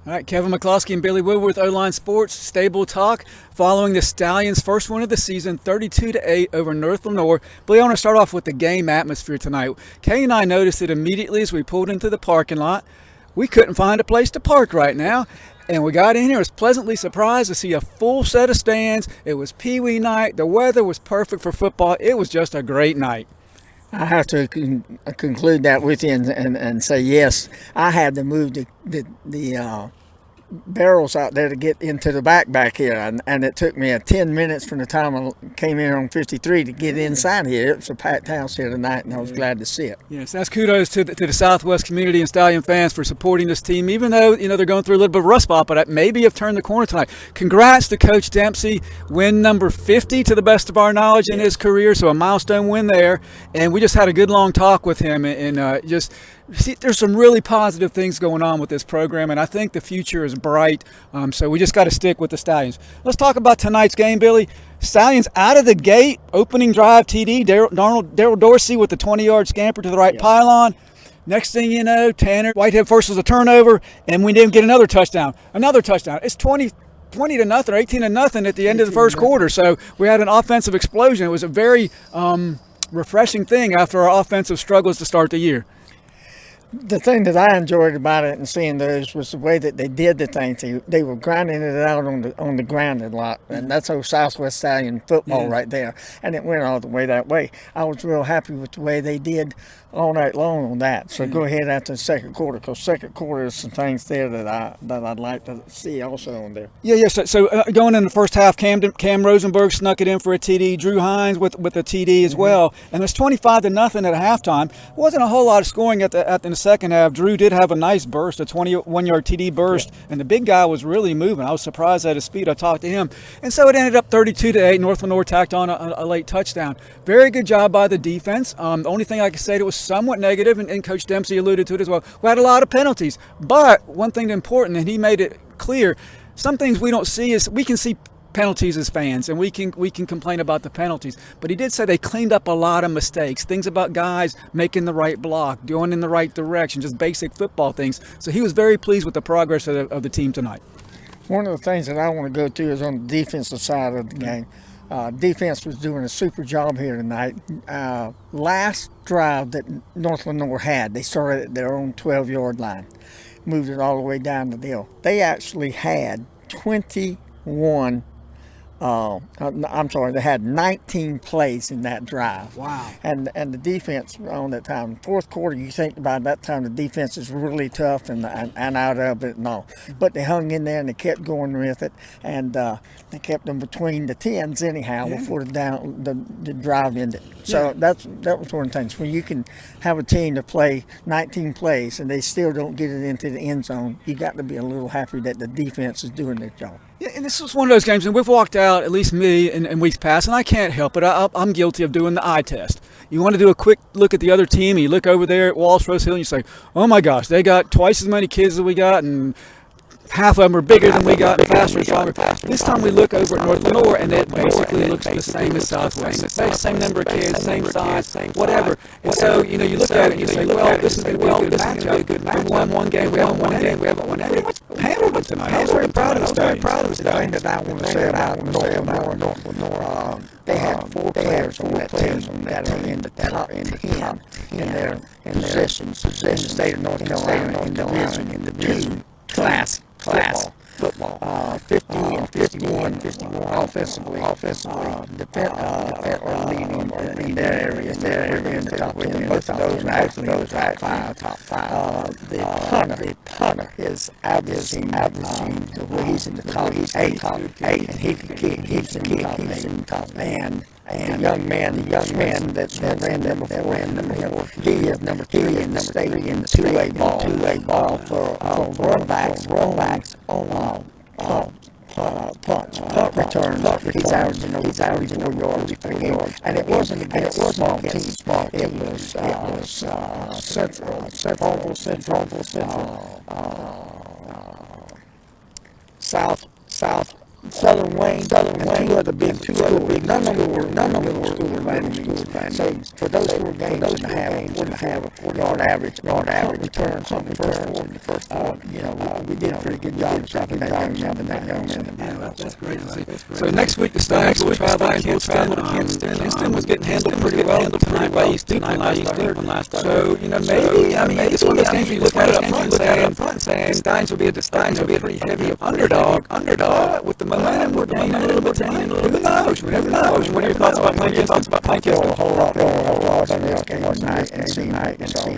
All right, Kevin McCloskey and Billy Woodward with O-Line Sports Stable Talk. Following the Stallions' first win of the season, 32-8 over North Lenore. Billy, I want to start off with the game atmosphere tonight. Kay and I noticed it immediately as we pulled into the parking lot. We couldn't find a place to park right now. And we got in here, was pleasantly surprised to see a full set of stands. It was Pee Wee night. The weather was perfect for football. It was just a great night. I have to conclude that with you and say yes. I had to move the barrels out there to get into the back here, and it took me 10 minutes from the time I came in on 53 to get inside here. It was a packed house here tonight, and I was glad to see it. Yes, that's kudos to the Southwest community and Stallion fans for supporting this team, even though they're going through a little bit of a rust spot, but maybe have turned the corner tonight. Congrats to Coach Dempsey, win number 50 to the best of our knowledge in his career, so a milestone win there. And we just had a good long talk with him, and just see, there's some really positive things going on with this program, and I think the future is bright. So we just got to stick with the Stallions. Let's talk about tonight's game, Billy. Stallions out of the gate, opening drive TD. Daryl Dorsey with the 20-yard scamper to the right pylon. Next thing you know, Tanner Whitehead forces a turnover, and we didn't get another touchdown. It's 20 to nothing, 18 to nothing at the end of the first quarter. So we had an offensive explosion. It was a very refreshing thing after our offensive struggles to start the year. The thing that I enjoyed about it and seeing those was the way that they did the things. They were grinding it out on the ground a lot, and that's old Southwest Stallion football right there. And it went all the way that way. I was real happy with the way they did all night long on that. So go ahead after the second quarter, because second quarter is some things there that I'd like to see also on there. Yeah. So going in the first half, Cam Rosenberg snuck it in for a TD. Drew Hines with a TD as well, and it was 25 to nothing at halftime. Wasn't a whole lot of scoring in the second half. Drew did have a nice burst, a 21-yard TD burst, and the big guy was really moving. I was surprised at his speed. I talked to him, and so it ended up 32-8. North Lenore tacked on a late touchdown. Very good job by the defense. The only thing I could say that was somewhat negative, and Coach Dempsey alluded to it as well, we had a lot of penalties. But one thing important, and he made it clear, some things we don't see is we can see penalties as fans, and we can complain about the penalties, but he did say they cleaned up a lot of mistakes, things about guys making the right block, going in the right direction, just basic football things. So he was very pleased with the progress of the team tonight. One of the things that I want to go to is on the defensive side of the game. Defense was doing a super job here tonight. Last drive that North Lenore had, they started at their own 12-yard line, moved it all the way down the hill. They actually had 21 they had 19 plays in that drive. Wow. And the defense on that time, fourth quarter, you think about that time, the defense is really tough and out of it and all. But they hung in there and they kept going with it, and they kept them between the 10s anyhow before the drive ended. So that was one of the things. When you can have a team to play 19 plays and they still don't get it into the end zone, you got to be a little happy that the defense is doing their job. Yeah, and this was one of those games, and we've walked out, at least me, in weeks past, and I can't help it. I'm guilty of doing the eye test. You want to do a quick look at the other team, and you look over there at Walsh Rose Hill, and you say, oh my gosh, they got twice as many kids as we got, and half of them are bigger than we got, and faster and stronger. This time we look over at North Lenore, and it basically looks the same as Southwest. Same number of kids, same size, whatever. And so, you look at it and you say, well, this is going to be a good matchup. We won one game, we haven't won any. We haven't won any. Handled it tonight. I was very proud of the The thing that I want to say about North Lenore, they had four players on that team that are in the top 10 in their positions in the state of North Carolina in the Division class football. 50 and 51 offensively. Leading in their area in the top 10. Both of those actually top five. The punter is averaging the way he's in the top 8, and he can kick, he's in the top 8. And the young man that ran there before, he is number 3 in the state in the two-way ball for run backs on punt returns. He's averaging 4 yards per game, and it wasn't against a small team. It was Central, Southern Wayne, and two other big schools. None of them were school advantage. So for those 4 games, to have a 4-yard average, return, something first, we did a pretty good job stopping that young man. That's great to see. So next week the Stallions will travel to Kinston. Kinston was getting handled pretty well tonight by East Deacon last night. So maybe it's one of those games where you look at it up front and saying Stallions will be a pretty heavy underdog with the momentum we're gaining a little bit tonight. Who knows? We never know. What are your thoughts about playing Kinston? A whole lot on this game tonight and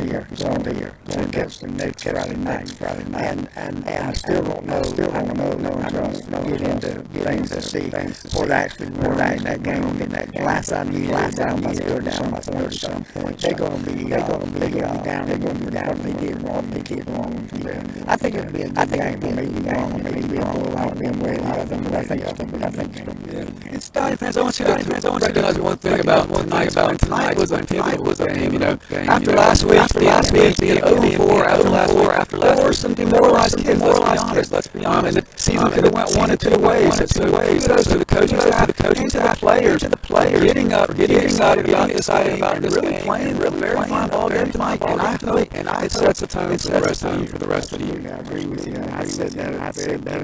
here. Kinston next Friday night. And I still don't know. Get into things to see what actually in that game. Last I knew, down by some point. They're going to be down. They're going to be down. They did wrong. I think it'll be a good game. Maybe a little out being way out of them, but I think it's going to be a good game. Stallion fans, I want you to recognize one thing about tonight was a pivotal game. After last week, being 0-4 after last there were some demoralized kids. Let's be honest. And the season could have went one of two ways. Kudos to the coaching staff, to the players, getting up, being excited about this game, playing a very fine ball game tonight. And it sets the tone for the rest of the year. I agree with you. I said that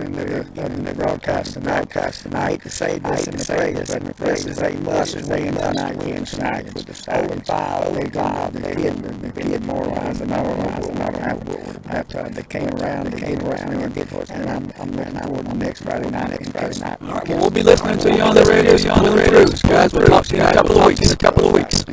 in the broadcast tonight to say this and to say this and to say much as they tonight with the 0-5. The kid moralized after they came around and did what. And I'm looking forward to next Friday night. All right, well, we'll be listening to you on the radio, guys. We'll talk to you in a couple of weeks.